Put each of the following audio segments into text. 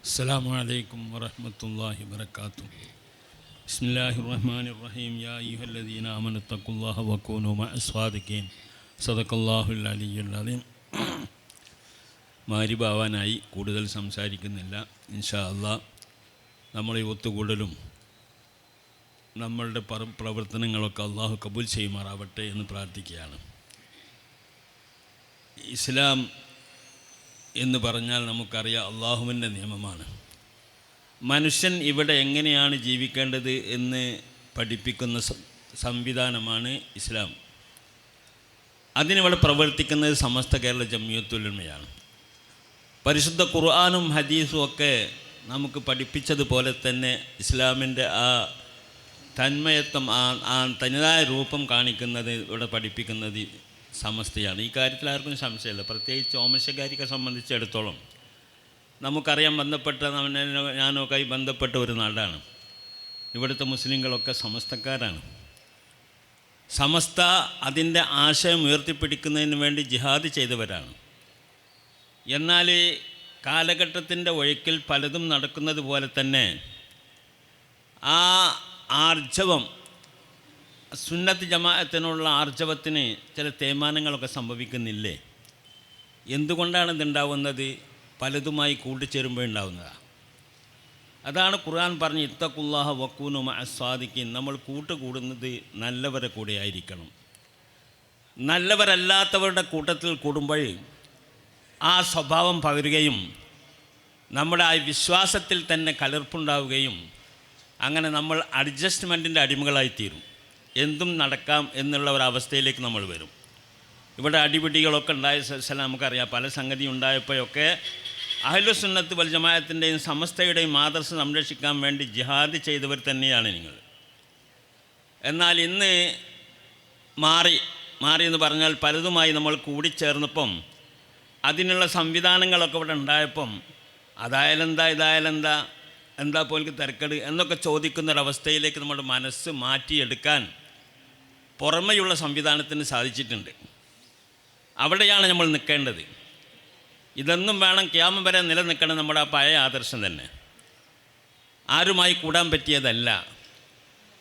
السلام عليكم ورحمة الله وبركاته. بسم الله الرحمن الرحيم. يا أيها الذين آمنوا اتقوا الله وكونوا مع الصادقين. صدق الله العلي العظيم. മാരിബാവാനായി കൂടുതൽ സംസാരിക്കുന്നില്ല. ഇൻഷാ അല്ലാഹ് നമ്മുടെ ഒത്തുകൂടലും നമ്മളുടെ പ്രവർത്തനങ്ങളൊക്കെ അള്ളാഹു കബൂൽ ചെയ്യുമാറാവട്ടെ എന്ന് പ്രാർത്ഥിക്കുകയാണ്. ഇസ്ലാം എന്ന് പറഞ്ഞാൽ നമുക്കറിയാം അള്ളാഹുവിൻ്റെ നിയമമാണ്. മനുഷ്യൻ ഇവിടെ എങ്ങനെയാണ് ജീവിക്കേണ്ടത് എന്ന് പഠിപ്പിക്കുന്ന സംവിധാനമാണ് ഇസ്ലാം. അതിനിവിടെ പ്രവർത്തിക്കുന്നത് സമസ്ത കേരള ജംഇയ്യത്തുൽ ഉലമയാണ്. പരിശുദ്ധ ഖുർആനും ഹദീസും ഒക്കെ നമുക്ക് പഠിപ്പിച്ചതുപോലെ തന്നെ ഇസ്ലാമിൻ്റെ ആ തന്മയത്വം, ആ തനതായ രൂപം കാണിക്കുന്നത് ഇവിടെ പഠിപ്പിക്കുന്നത് സമസ്തയാണ്. ഈ കാര്യത്തിൽ ആർക്കും സംശയമില്ല. പ്രത്യേകിച്ച് ഓമശക്കാരിക്കെ സംബന്ധിച്ചിടത്തോളം നമുക്കറിയാം, ഞാനൊക്കെ ബന്ധപ്പെട്ട ഒരു നാടാണ്. ഇവിടുത്തെ മുസ്ലിങ്ങളൊക്കെ സമസ്തക്കാരാണ്. സമസ്ത അതിൻ്റെ ആശയം ഉയർത്തിപ്പിടിക്കുന്നതിന് വേണ്ടി ജിഹാദ് ചെയ്തവരാണ്. എന്നാൽ കാലഘട്ടത്തിൻ്റെ ഒഴുക്കിൽ പലതും നടക്കുന്നത് പോലെ തന്നെ ആ ആർജവം, സുന്നത്ത് ജമാഅത്തിനുള്ള ആർജവത്തിന് ചില തേയ്മാനങ്ങളൊക്കെ സംഭവിക്കുന്നില്ലേ? എന്തുകൊണ്ടാണ് ഇതുണ്ടാവുന്നത്? പലതുമായി കൂട്ടിച്ചേരുമ്പോൾ ഉണ്ടാവുന്നതാണ്. അതാണ് ഖുർആൻ പറഞ്ഞ് ഇത്തഖുല്ലാഹ വകൂനു മഅസ്സാദിഖീൻ. നമ്മൾ കൂട്ടുകൂടുന്നത് നല്ലവരെ കൂടെ ആയിരിക്കണം. നല്ലവരല്ലാത്തവരുടെ കൂട്ടത്തിൽ കൂടുമ്പോൾ ആ സ്വഭാവം പകരുകയും നമ്മുടെ ആ വിശ്വാസത്തിൽ തന്നെ കലർപ്പുണ്ടാവുകയും അങ്ങനെ നമ്മൾ അഡ്ജസ്റ്റ്മെൻറ്റിൻ്റെ അടിമകളായിത്തീരും. എന്തും നടക്കാം എന്നുള്ള ഒരവസ്ഥയിലേക്ക് നമ്മൾ വരും. ഇവിടെ അടിപിടികളൊക്കെ ഉണ്ടായ സ്ഥലം നമുക്കറിയാം. പല സംഗതി ഉണ്ടായപ്പോഴൊക്കെ അഹ്ലുസുന്നത്ത് വൽ ജമാഅത്തിൻ്റെയും സമസ്തയുടെയും ആദർശം സംരക്ഷിക്കാൻ വേണ്ടി ജിഹാദ് ചെയ്തവർ തന്നെയാണ് നിങ്ങൾ. എന്നാൽ ഇന്ന് മാറി എന്ന് പറഞ്ഞാൽ പലതുമായി നമ്മൾ കൂടിച്ചേർന്നപ്പം അതിനുള്ള സംവിധാനങ്ങളൊക്കെ ഇവിടെ ഉണ്ടായപ്പം എന്താ പോലും തിരക്കട് എന്നൊക്കെ ചോദിക്കുന്നൊരവസ്ഥയിലേക്ക് നമ്മുടെ മനസ്സ് മാറ്റിയെടുക്കാൻ പുറമെയുള്ള സംവിധാനത്തിന് സാധിച്ചിട്ടുണ്ട്. അവിടെയാണ് നമ്മൾ നിൽക്കേണ്ടത്. ഇതൊന്നും വേണം ഖിയാമം വരെ നിലനിൽക്കണം നമ്മുടെ ആ പഴയ ആദർശം തന്നെ. ആരുമായി കൂടാൻ പറ്റിയതല്ല.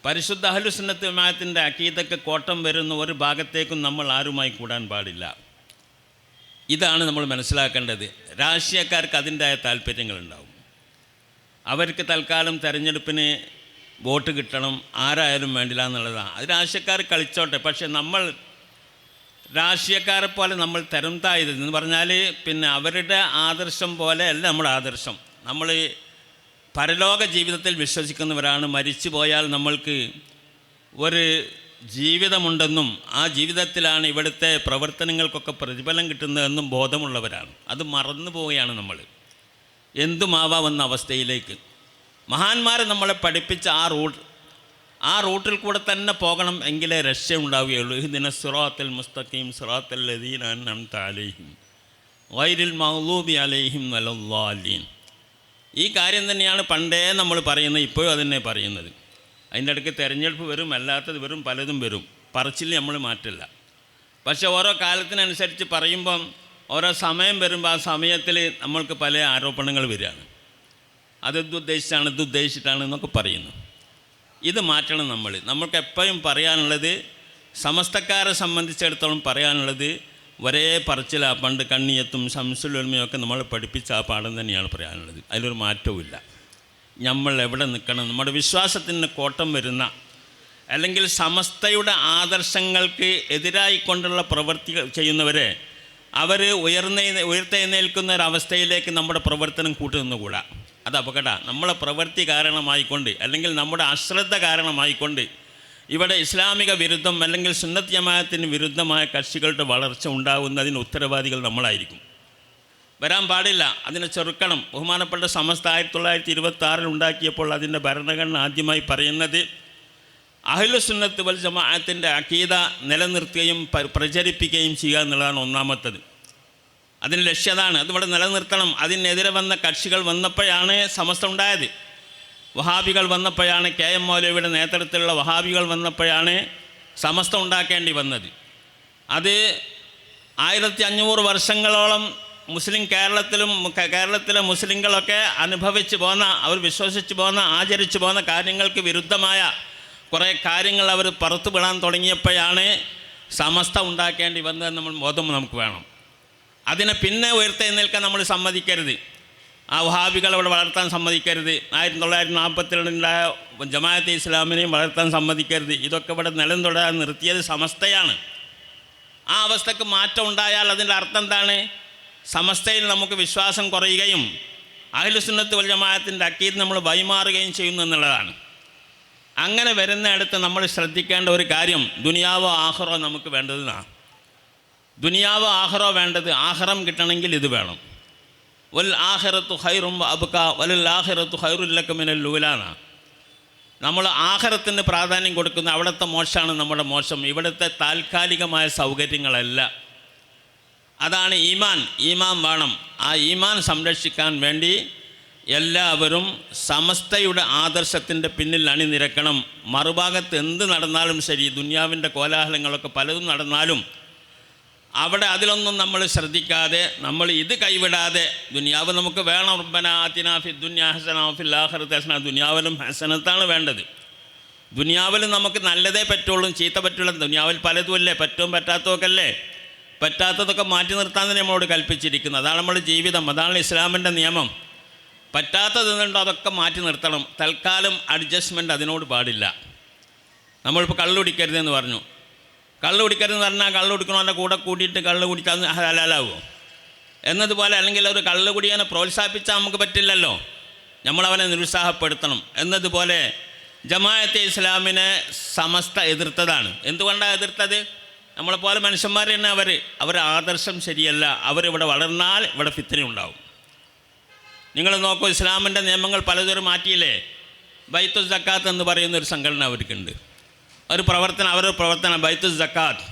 പരിശുദ്ധ അഹ്ലുസുന്നത്ത് ജമാഅത്തിൻ്റെ അഖീദക്ക് കോട്ടം വരുന്ന ഒരു ഭാഗത്തേക്കും നമ്മൾ ആരുമായി കൂടാൻ പാടില്ല. ഇതാണ് നമ്മൾ മനസ്സിലാക്കേണ്ടത്. രാഷ്ട്രീയക്കാർക്ക് അതിൻ്റെതായ താല്പര്യങ്ങളുണ്ടാവും. അവർക്ക് തൽക്കാലം തെരഞ്ഞെടുപ്പിന് വോട്ട് കിട്ടണം, ആരായാലും വേണ്ടില്ല എന്നുള്ളതാണ്. അത് രാഷ്ട്രീയക്കാർ കളിച്ചോട്ടെ. പക്ഷേ നമ്മൾ രാഷ്ട്രീയക്കാരെ പോലെ നമ്മൾ തരം താഴ്ന്നു പറഞ്ഞാൽ പിന്നെ അവരുടെ ആദർശം പോലെ അല്ല നമ്മുടെ ആദർശം. നമ്മൾ പരലോക ജീവിതത്തിൽ വിശ്വസിക്കുന്നവരാണ്. മരിച്ചു പോയാൽ നമ്മൾക്ക് ഒരു ജീവിതമുണ്ടെന്നും ആ ജീവിതത്തിലാണ് ഇവിടുത്തെ പ്രവർത്തനങ്ങൾക്കൊക്കെ പ്രതിഫലം കിട്ടുന്നതെന്നും ബോധമുള്ളവരാണ്. അത് മറന്നു പോവുകയാണ് നമ്മൾ. എന്തുമാവാമെന്ന അവസ്ഥയിലേക്ക്. മഹാന്മാരെ നമ്മളെ പഠിപ്പിച്ച ആ റൂട്ടിൽ കൂടെ തന്നെ പോകണം, എങ്കിലേ രക്ഷ ഉണ്ടാവുകയുള്ളൂ. ഇഹ്ദിന സിറാത്തൽ മുസ്തഖീം സിറാത്തൽ ലദീന അൻഅംത അലൈഹിം ഗൈറിൽ മഗ്ദൂബി അലൈഹിം വലദ്ദാലീൻ. ഈ കാര്യം തന്നെയാണ് പണ്ടേ നമ്മൾ പറയുന്നത്, ഇപ്പോഴും അതന്നെ പറയുന്നത്. അതിൻ്റെ ഇടയ്ക്ക് തിരഞ്ഞെടുപ്പ് വരും, അല്ലാത്തത് വരും, പലതും വരും. പറച്ചിൽ നമ്മൾ മാറ്റില്ല. പക്ഷേ ഓരോ കാലത്തിനനുസരിച്ച് പറയുമ്പം ഓരോ സമയം വരുമ്പോൾ ആ സമയത്തിൽ നമ്മൾക്ക് പല ആരോപണങ്ങൾ വരികയാണ്. ഇതുദ്ദേശിച്ചിട്ടാണ് എന്നൊക്കെ പറയുന്നു. ഇത് മാറ്റണം നമ്മൾ. നമ്മൾക്ക് എപ്പോഴും പറയാനുള്ളത്, സമസ്തക്കാരെ സംബന്ധിച്ചിടത്തോളം പറയാനുള്ളത് ഒരേ പറച്ചിലാ. പണ്ട് കണ്ണിയത്തും ശംസുൽ ഉലമയൊക്കെ നമ്മൾ പഠിപ്പിച്ച ആ പാഠം തന്നെയാണ് പറയാനുള്ളത്. അതിലൊരു മാറ്റവുമില്ല. നമ്മൾ എവിടെ നിൽക്കണം? നമ്മുടെ വിശ്വാസത്തിന് കോട്ടം വരുന്ന അല്ലെങ്കിൽ സമസ്തയുടെ ആദർശങ്ങൾക്ക് എതിരായിക്കൊണ്ടുള്ള പ്രവൃത്തികൾ ചെയ്യുന്നവരെ അവർ ഉയർത്തെഴുന്നേൽക്കുന്ന ഒരവസ്ഥയിലേക്ക് നമ്മുടെ പ്രവർത്തനം കൂട്ടുനിന്നുകൂടാ. അത് അപകടമാണ്. നമ്മളെ പ്രവൃത്തി കാരണമായിക്കൊണ്ട് അല്ലെങ്കിൽ നമ്മുടെ അശ്രദ്ധ കാരണമായിക്കൊണ്ട് ഇവിടെ ഇസ്ലാമിക വിരുദ്ധം അല്ലെങ്കിൽ സുന്നത്ത് ജമാഅത്തിന് വിരുദ്ധമായ കക്ഷികളുടെ വളർച്ച ഉണ്ടാകുന്നതിന് ഉത്തരവാദികൾ നമ്മളായിരിക്കും. വരാൻ പാടില്ല. അതിനെ ചെറുക്കണം. ബഹുമാനപ്പെട്ട സമസ്ത 1926 ഉണ്ടാക്കിയപ്പോൾ അതിൻ്റെ ഭരണഘടന ആദ്യമായി പറയുന്നത് അഹ്ലുസുന്നത്ത് വൽ ജമാഅത്തിൻ്റെ അഖീദ നിലനിർത്തുകയും പ്രചരിപ്പിക്കുകയും ചെയ്യുക എന്നുള്ളതാണ് ഒന്നാമത്തത്. അതിന് ലക്ഷ്യതാണ്. അതിവിടെ നിലനിർത്തണം. അതിനെതിരെ വന്ന കക്ഷികൾ വന്നപ്പോഴാണ് സമസ്ത ഉണ്ടായത്. വഹാബികൾ വന്നപ്പോഴാണ്, KM മൗലവിയുടെ നേതൃത്വത്തിലുള്ള വഹാബികൾ വന്നപ്പോഴാണ് സമസ്ത ഉണ്ടാക്കേണ്ടി വന്നത്. അത് 1500 വർഷങ്ങളോളം മുസ്ലിം കേരളത്തിലെ മുസ്ലിങ്ങളൊക്കെ അനുഭവിച്ചു പോന്ന, അവർ വിശ്വസിച്ച് പോന്ന, ആചരിച്ചു പോന്ന കാര്യങ്ങൾക്ക് വിരുദ്ധമായ കുറേ കാര്യങ്ങൾ അവർ പുറത്തു വിടാൻ തുടങ്ങിയപ്പോഴാണ് സമസ്ത ഉണ്ടാക്കേണ്ടി വന്നതെന്ന് നമ്മൾ ബോധം നമുക്ക് വേണം. അതിനെ പിന്നെ ഉയർത്തെഴുന്നേൽക്കാൻ നമ്മൾ സമ്മതിക്കരുത്. ആ വഹാബികൾ അവിടെ വളർത്താൻ സമ്മതിക്കരുത്. 1942-ലുണ്ടായ ജമാഅത്തെ ഇസ്ലാമിനെയും വളർത്താൻ സമ്മതിക്കരുത്. ഇതൊക്കെ ഇവിടെ നിലം തുടരാൻ നിർത്തിയത് സമസ്തയാണ്. ആ അവസ്ഥക്ക് മാറ്റം ഉണ്ടായാൽ അതിൻ്റെ അർത്ഥം എന്താണ്? സമസ്തയിൽ നമുക്ക് വിശ്വാസം കുറയുകയും അഹ്ലുസുന്നത്ത് വൽ ജമാഅത്തിൻ്റെ അക്കീദ് നമ്മൾ വൈമാറുകയും ചെയ്യുന്നു എന്നുള്ളതാണ്. അങ്ങനെ വരുന്നിടത്ത് നമ്മൾ ശ്രദ്ധിക്കേണ്ട ഒരു കാര്യം, ദുനിയാവോ ആഖിറോ നമുക്ക് വേണ്ടതെന്നാണ്. ദുനിയാവോ ആഖിറോ വേണ്ടത്, ആഖിറം കിട്ടണമെങ്കിൽ ഇത് വേണം. വൽ ആഖിറത്തു ഖൈറും വഅബ്ഖാ വലൽ ആഖിറത്തു ഖൈറുൽ ലക മിനൽ ഊലാനാ. നമ്മൾ ആഖിറത്തിന് പ്രാധാന്യം കൊടുക്കുന്ന അവിടുത്തെ മോശമാണ് നമ്മുടെ മോശം, ഇവിടുത്തെ താൽക്കാലികമായ സൗകര്യങ്ങളല്ല. അതാണ് ഈമാൻ. ഈമാൻ വേണം. ആ ഈമാൻ സംരക്ഷിക്കാൻ വേണ്ടി എല്ലാവരും സമസ്തയുടെ ആദർശത്തിൻ്റെ പിന്നിൽ അണിനിരക്കണം. മറുഭാഗത്ത് എന്ത് നടന്നാലും ശരി, ദുനിയാവിൻ്റെ കോലാഹലങ്ങളൊക്കെ പലതും നടന്നാലും അവിടെ അതിലൊന്നും നമ്മൾ ശ്രദ്ധിക്കാതെ, നമ്മൾ ഇത് കൈവിടാതെ, ദുനിയാവ് നമുക്ക് വേണം. റബ്ബനാ ആതിനാ ഫിദ് ദുനിയാ ഹസന വഫിൽ ആഖിറതി ഹസന. ദുനിയാവിലും ഹസനത്താണ് വേണ്ടത്. ദുനിയാവിൽ നമുക്ക് നല്ലതേ പറ്റുള്ളൂ, ചീത്ത പറ്റുള്ളൂ. ദുനിയാവിൽ പലതുമല്ലേ, പറ്റും പറ്റാത്തതൊക്കെ അല്ലേ. പറ്റാത്തതൊക്കെ മാറ്റി നിർത്താൻ തന്നെ നമ്മളോട് കൽപ്പിച്ചിരിക്കുന്നത്. അതാണ് നമ്മുടെ ജീവിതം, അതാണ് ഇസ്ലാമിൻ്റെ നിയമം. പറ്റാത്തതുണ്ടോ അതൊക്കെ മാറ്റി നിർത്തണം. തൽക്കാലം അഡ്ജസ്റ്റ്മെൻറ്റ് അതിനോട് പാടില്ല. നമ്മളിപ്പോൾ കള്ളു കുടിക്കരുതെന്ന് പറഞ്ഞു. കള്ളു കുടിക്കരുതെന്ന് പറഞ്ഞാൽ കള്ളു കുടിക്കണവൻ്റെ കൂടെ കൂട്ടിയിട്ട് കള്ളു കുടിക്കാൻ ഹലാലാവുമോ എന്നതുപോലെ, അല്ലെങ്കിൽ ഒരു കള്ളു കുടിയാനെ പ്രോത്സാഹിപ്പിച്ചാൽ നമുക്ക് പറ്റില്ലല്ലോ, നമ്മളവനെ നിരുത്സാഹപ്പെടുത്തണം. എന്നതുപോലെ ജമാഅത്തെ ഇസ്ലാമിനെ സമസ്ത എതിർത്തതാണ്. എന്തുകൊണ്ടാണ് എതിർത്തത്? നമ്മളെപ്പോലെ മനുഷ്യന്മാർ തന്നെ അവരുടെ ആദർശം ശരിയല്ല. അവരിവിടെ വളർന്നാൽ ഇവിടെ ഫിത്ന ഉണ്ടാവും. നിങ്ങൾ നോക്കൂ, ഇസ്ലാമിൻ്റെ നിയമങ്ങൾ പലതരം മാറ്റിയില്ലേ. ബൈത്തുൽ സക്കാത്ത് എന്ന് പറയുന്നൊരു സംഘടന അവർക്കുണ്ട്, അവരുടെ പ്രവർത്തനം ബൈത്തുൽ സക്കാത്ത്.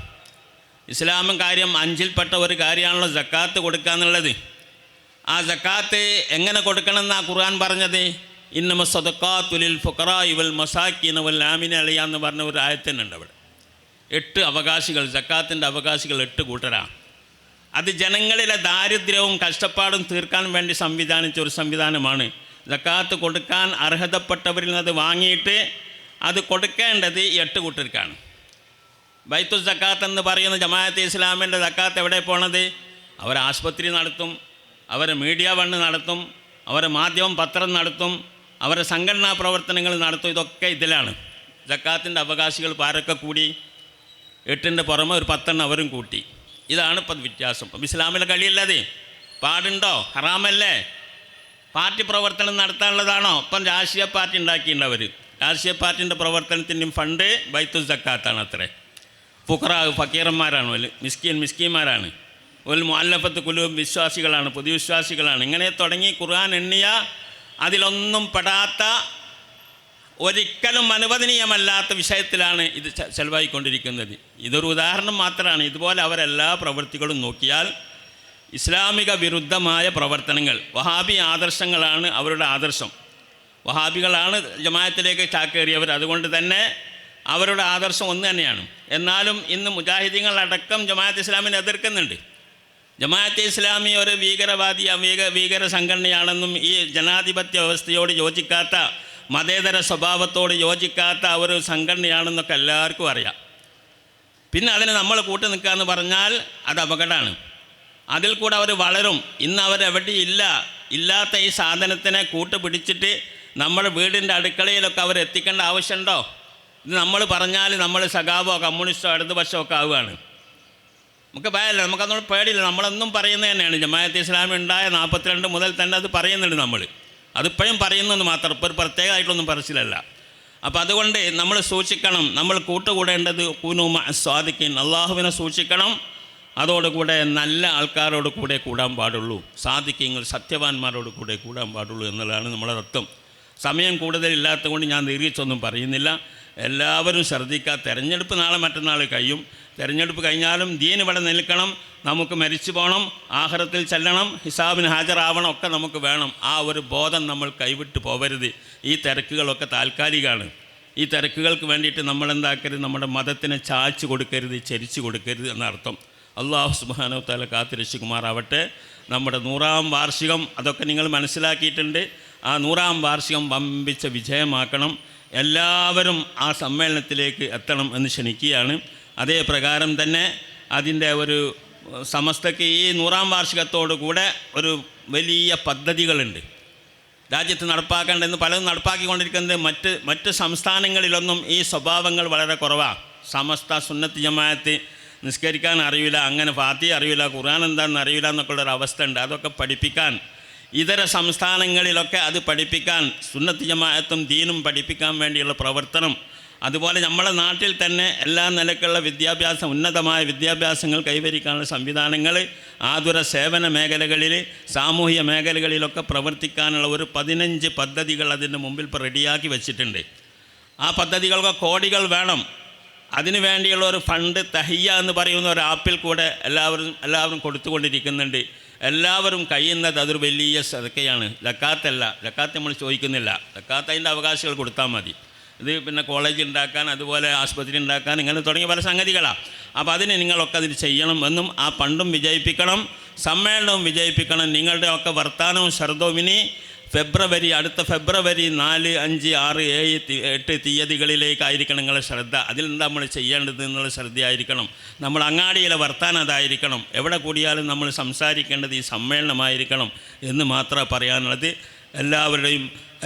ഇസ്ലാമിൻ കാര്യം 5-ൽപ്പെട്ട ഒരു കാര്യമാണല്ലോ സക്കാത്ത് കൊടുക്കുക എന്നുള്ളത്. ആ സക്കാത്ത് എങ്ങനെ കൊടുക്കണമെന്നാണ് ഖുർആൻ പറഞ്ഞത്? ഇന്നമ സദഖാത്തു ലിൽ ഫുഖറാഇ വൽ മസാകിന വൽ ആമിന അലൈഹ എന്ന് പറഞ്ഞ ഒരു ആയത്തുണ്ട്. അവിടെ 8 അവകാശികൾ, സക്കാത്തിൻ്റെ അവകാശികൾ 8 കൂട്ടരാണ്. അത് ജനങ്ങളിലെ ദാരിദ്ര്യവും കഷ്ടപ്പാടും തീർക്കാൻ വേണ്ടി സംവിധാനിച്ച ഒരു സംവിധാനമാണ്. സക്കാത്ത് കൊടുക്കാൻ അർഹതപ്പെട്ടവരിൽ നിന്ന് അത് വാങ്ങിയിട്ട് അത് കൊടുക്കേണ്ടത് 8 കൂട്ടർക്കാണ്. ബൈത്തുൽ സക്കാത്ത് എന്ന് പറയുന്ന ജമാഅത്തെ ഇസ്ലാമിൻ്റെ സക്കാത്ത് എവിടെ പോണത്? അവർ ആശുപത്രി നടത്തും, അവർ മീഡിയ വണ്ണ് നടത്തും, അവർ മാധ്യമം പത്രം നടത്തും, അവരെ സംഘടനാ പ്രവർത്തനങ്ങൾ നടത്തും. ഇതൊക്കെ ഇതിലാണ്. സക്കാത്തിൻ്റെ അവകാശികൾ പാരൊക്കെ കൂടി 8ൻ്റെ പുറമെ ഒരു 10 അവരും കൂട്ടി. ഇതാണ് ഇപ്പം വ്യത്യാസം. അപ്പം ഇസ്ലാമിലെ കളിയല്ലത്. പാടുണ്ടോ? ഹറാമല്ലേ? പാർട്ടി പ്രവർത്തനം നടത്താനുള്ളതാണോ? ഇപ്പം രാഷ്ട്രീയ പാർട്ടി ഉണ്ടാക്കിയിട്ടുണ്ടവർ. രാഷ്ട്രീയ പാർട്ടിൻ്റെ പ്രവർത്തനത്തിൻ്റെയും ഫണ്ട് ബൈത്തുൽ സക്കാത്താണ്. അത്രേ ഫക്കീറന്മാരാണ്, മിസ്കീന്മാരാണ്, ഒരു മുഅല്ലഫത്ത് ഖുലൂബ് വിശ്വാസികളാണ്, പൊതുവിശ്വാസികളാണ്. ഇങ്ങനെ തുടങ്ങി ഖുർആൻ എണ്ണിയ അതിലൊന്നും പെടാത്ത, ഒരിക്കലും അനുവദനീയമല്ലാത്ത വിഷയത്തിലാണ് ഇത് ചെലവായിക്കൊണ്ടിരിക്കുന്നത്. ഇതൊരു ഉദാഹരണം മാത്രമാണ്. ഇതുപോലെ അവരെല്ലാ പ്രവൃത്തികളും നോക്കിയാൽ ഇസ്ലാമിക വിരുദ്ധമായ പ്രവർത്തനങ്ങൾ, വഹാബി ആദർശങ്ങളാണ് അവരുടെ ആദർശം. വഹാബികളാണ് ജമാഅത്തിലേക്ക് ചാക്കേറിയവർ. അതുകൊണ്ട് തന്നെ അവരുടെ ആദർശം ഒന്ന് തന്നെയാണ്. എന്നാലും ഇന്ന് മുജാഹിദീങ്ങളടക്കം ജമാഅത്ത് ഇസ്ലാമിനെ എതിർക്കുന്നുണ്ട്. ജമാഅത്തെ ഇസ്ലാമി ഒരു ഭീകര സംഘടനയാണെന്നും ഈ ജനാധിപത്യ വ്യവസ്ഥയോട് യോജിക്കാത്ത, മതേതര സ്വഭാവത്തോട് യോജിക്കാത്ത ഒരു സംഘടനയാണെന്നൊക്കെ എല്ലാവർക്കും അറിയാം. പിന്നെ അതിന് നമ്മൾ കൂട്ടു നിൽക്കുക എന്ന് പറഞ്ഞാൽ അത് അപകടമാണ്. അതിൽ കൂടെ അവർ വളരും. ഇന്ന് അവരെവിടെയില്ല. ഇല്ലാത്ത ഈ സാധനത്തിനെ കൂട്ടുപിടിച്ചിട്ട് നമ്മുടെ വീടിൻ്റെ അടുക്കളയിലൊക്കെ അവർ എത്തിക്കേണ്ട ആവശ്യമുണ്ടോ? ഇത് നമ്മൾ പറഞ്ഞാൽ നമ്മൾ സഖാവോ കമ്മ്യൂണിസ്റ്റോ ഇടതുപക്ഷമോ ഒക്കെ ആവുകയാണ്. നമുക്ക് ഭയമില്ല, നമുക്കതൊന്നും പേടിയില്ല. നമ്മളൊന്നും പറയുന്നത് തന്നെയാണ്. ജമാഅത്തെ ഇസ്ലാമി ഉണ്ടായ 42 മുതൽ തന്നെ അത് പറയുന്നുണ്ട്. അതിപ്പോഴും പറയുന്നെന്ന് മാത്രം, ഇപ്പോൾ ഒരു പ്രത്യേകമായിട്ടൊന്നും പറച്ചിലല്ല. അപ്പോൾ അതുകൊണ്ട് നമ്മൾ സൂക്ഷിക്കണം. നമ്മൾ കൂട്ടുകൂടേണ്ടത് കൂനു മഅ സ്വാദിഖീൻ, അള്ളാഹുവിനെ സൂക്ഷിക്കണം. അതോടുകൂടെ നല്ല ആൾക്കാരോട് കൂടെ കൂടാൻ പാടുള്ളൂ. സാദിഖീങ്ങൾ, സത്യവാന്മാരോട് കൂടെ കൂടാൻ പാടുള്ളൂ എന്നുള്ളതാണ് നമ്മുടെ തത്വം. സമയം കൂടുതലില്ലാത്തത് കൊണ്ട് ഞാൻ ദീർഘിച്ചൊന്നും പറയുന്നില്ല. എല്ലാവരും ശ്രദ്ധിക്കുക. തെരഞ്ഞെടുപ്പ് നാളെ മറ്റന്നാൾ കഴിയും. തെരഞ്ഞെടുപ്പ് കഴിഞ്ഞാലും ദീൻ ഇവിടെ നിൽക്കണം. നമുക്ക് മരിച്ചു പോകണം, ആഖിറത്തിൽ ചെല്ലണം, ഹിസാബിന് ഹാജരാവണം, ഒക്കെ നമുക്ക് വേണം. ആ ഒരു ബോധം നമ്മൾ കൈവിട്ട് പോവരുത്. ഈ തിരക്കുകളൊക്കെ താൽക്കാലികമാണ്. ഈ തിരക്കുകൾക്ക് വേണ്ടിയിട്ട് നമ്മളെന്താക്കരുത്? നമ്മുടെ മതത്തിനെ ചായ്ച്ചു കൊടുക്കരുത്, ചരിച്ചു കൊടുക്കരുത് എന്നർത്ഥം. അള്ളാഹു സുബ്ഹാനഹു വ തആല കാത്തുരക്ഷിക്കുമാറാവട്ടെ. നമ്മുടെ 100-ാം വാർഷികം അതൊക്കെ നിങ്ങൾ മനസ്സിലാക്കിയിട്ടുണ്ട്. ആ 100-ാം വാർഷികം വമ്പിച്ച വിജയമാക്കണം. എല്ലാവരും ആ സമ്മേളനത്തിലേക്ക് എത്തണം എന്ന് ക്ഷണിക്കുകയാണ്. അതേ പ്രകാരം തന്നെ അതിൻ്റെ ഒരു സമസ്തയ്ക്ക് ഈ 100-ാം വാർഷികത്തോടു കൂടെ ഒരു വലിയ പദ്ധതികളുണ്ട് രാജ്യത്ത് നടപ്പാക്കേണ്ടതെന്ന്. പലതും നടപ്പാക്കിക്കൊണ്ടിരിക്കുന്നത് മറ്റ് സംസ്ഥാനങ്ങളിലൊന്നും ഈ സ്വഭാവങ്ങൾ വളരെ കുറവാണ്. സമസ്ത സുന്നത്ത് ജമാഅത്ത് നിസ്കരിക്കാൻ അറിയില്ല, അങ്ങനെ ഫാത്തിഹ അറിയില്ല, ഖുർആൻ എന്താണെന്ന് അറിയില്ല എന്നൊക്കെയുള്ളൊരു അവസ്ഥ ഉണ്ട്. അതൊക്കെ പഠിപ്പിക്കാൻ ഇതര സംസ്ഥാനങ്ങളിലൊക്കെ അത് പഠിപ്പിക്കാൻ സുന്നത്ത് ജമാഅത്തും ദീനും പഠിപ്പിക്കാൻ വേണ്ടിയുള്ള പ്രവർത്തനം, അതുപോലെ നമ്മുടെ നാട്ടിൽ തന്നെ എല്ലാ നിലക്കുള്ള വിദ്യാഭ്യാസം, ഉന്നതമായ വിദ്യാഭ്യാസങ്ങൾ കൈവരിക്കാനുള്ള സംവിധാനങ്ങൾ ആതുര സേവന മേഖലകളിൽ, സാമൂഹിക മേഖലകളിലൊക്കെ പ്രവർത്തിക്കാനുള്ള ഒരു 15 പദ്ധതികൾ അതിൻ്റെ മുമ്പിൽ ഇപ്പോൾ റെഡിയാക്കി വെച്ചിട്ടുണ്ട്. ആ പദ്ധതികൾക്ക് കോടികൾ വേണം. അതിനു വേണ്ടിയുള്ള ഒരു ഫണ്ട് തഹിയ എന്ന് പറയുന്ന ഒരു ആപ്പിൽ കൂടെ എല്ലാവരും കൊടുത്തുകൊണ്ടിരിക്കുന്നുണ്ട്. എല്ലാവരും കഴിയുന്നത് അതൊരു വലിയ സദക്കയാണ്. ലക്കാത്തല്ല, ലക്കാത്ത് നമ്മൾ ചോദിക്കുന്നില്ല. ലക്കാത്ത് അതിൻ്റെ അവകാശികൾ കൊടുത്താൽ മതി. ഇത് പിന്നെ കോളേജ് ഉണ്ടാക്കാൻ, അതുപോലെ ആശുപത്രി ഉണ്ടാക്കാൻ, ഇങ്ങനെ തുടങ്ങിയ പല സംഗതികളാണ്. അപ്പോൾ അതിന് നിങ്ങളൊക്കെ അതിൽ ചെയ്യണം എന്നും ആ ഫണ്ടും വിജയിപ്പിക്കണം, സമ്മേളനവും വിജയിപ്പിക്കണം. നിങ്ങളുടെയൊക്കെ വർത്തമാനവും ശബ്ദവും ഇനി അടുത്ത ഫെബ്രുവരി 4, 5, 6, 7, 8 തീയതികളിലേക്കായിരിക്കണം നിങ്ങളുടെ ശ്രദ്ധ. അതിൽ എന്താ നമ്മൾ ചെയ്യേണ്ടത് എന്നുള്ള ശ്രദ്ധയായിരിക്കണം. നമ്മൾ അങ്ങാടിയിലെ വർത്താനം അതായിരിക്കണം. എവിടെ കൂടിയാലും നമ്മൾ സംസാരിക്കേണ്ടത് ഈ സമ്മേളനമായിരിക്കണം എന്ന് മാത്രമേ പറയാനുള്ളത്.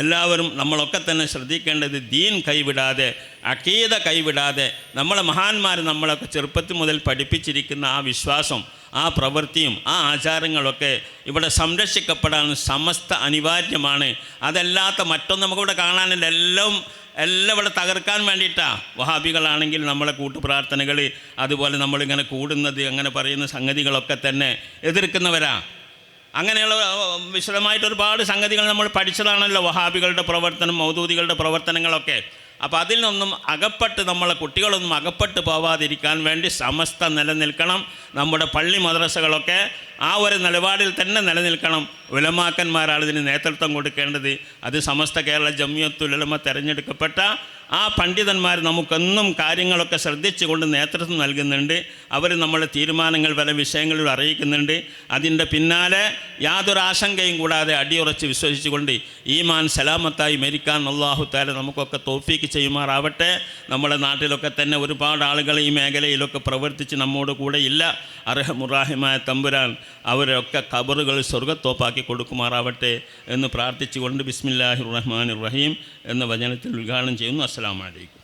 എല്ലാവരും നമ്മളൊക്കെ തന്നെ ശ്രദ്ധിക്കേണ്ടത് ദീൻ കൈവിടാതെ, അഖീദ കൈവിടാതെ, നമ്മളെ മഹാന്മാർ നമ്മളൊക്കെ ചെറുപ്പത്തിൽ മുതൽ പഠിപ്പിച്ചിരിക്കുന്ന ആ വിശ്വാസം, ആ പ്രവൃത്തിയും ആ ആചാരങ്ങളൊക്കെ ഇവിടെ സംരക്ഷിക്കപ്പെടാൻ സമസ്ത അനിവാര്യമാണ്. അതല്ലാത്ത മറ്റൊന്നും നമുക്കിവിടെ കാണാനില്ല. എല്ലാം ഇവിടെ തകർക്കാൻ വേണ്ടിയിട്ടാണ്. വഹാബികളാണെങ്കിൽ നമ്മളെ കൂട്ടുപ്രാർത്ഥനകൾ, അതുപോലെ നമ്മളിങ്ങനെ കൂടുന്നത്, അങ്ങനെ പറയുന്ന സംഗതികളൊക്കെ തന്നെ എതിർക്കുന്നവരാണ്. അങ്ങനെയുള്ള വിശദമായിട്ട് ഒരുപാട് സംഗതികൾ നമ്മൾ പഠിച്ചതാണല്ലോ, വഹാബികളുടെ പ്രവർത്തനം, മൗദൂദികളുടെ പ്രവർത്തനങ്ങളൊക്കെ. അപ്പോൾ അതിൽ നിന്നൊന്നും നമ്മളെ കുട്ടികളൊന്നും അകപ്പെട്ട് പോവാതിരിക്കാൻ വേണ്ടി സമസ്ത നിലനിൽക്കണം. നമ്മുടെ പള്ളി മദ്രസകളൊക്കെ ആ ഒരു നിലപാടിൽ തന്നെ നിലനിൽക്കണം. ഉലമാക്കന്മാരാണ് ഇതിന് നേതൃത്വം കൊടുക്കേണ്ടത്. അത് സമസ്ത കേരള ജംഇയ്യത്തുൽ ഉലമ തിരഞ്ഞെടുക്കപ്പെട്ട ആ പണ്ഡിതന്മാർ നമുക്കെന്നും കാര്യങ്ങളൊക്കെ ശ്രദ്ധിച്ചുകൊണ്ട് നേതൃത്വം നൽകുന്നുണ്ട്. അവർ നമ്മുടെ തീരുമാനങ്ങൾ പല വിഷയങ്ങളിൽ അറിയിക്കുന്നുണ്ട്. അതിൻ്റെ പിന്നാലെ യാതൊരു ആശങ്കയും കൂടാതെ അടിയുറച്ച് വിശ്വസിച്ചുകൊണ്ട് ഈമാൻ സലാമത്തായി മരിക്കാൻ അല്ലാഹു തആല നമുക്കൊക്കെ തൗഫീക്ക് ചെയ്യുമാറാവട്ടെ. നമ്മുടെ നാട്ടിലൊക്കെ തന്നെ ഒരുപാട് ആളുകൾ ഈ മേഖലയിലൊക്കെ പ്രവർത്തിച്ച് നമ്മോട് കൂടെ ഇല്ല. അർഹമുറാഹിമായ തമ്പുരാൻ അവരൊക്കെ ഖബറുകൾ സ്വർഗ്ഗത്തോപ്പാക്കി കൊടുക്കുമാറാവട്ടെ എന്ന് പ്രാർത്ഥിച്ചുകൊണ്ട് ബിസ്മില്ലാഹിർ റഹ്മാനിർ റഹീം എന്ന വചനത്തിൽ ഉദ്ഘാടനം ചെയ്യുന്നു. അസ്സലാമു അലൈക്കും.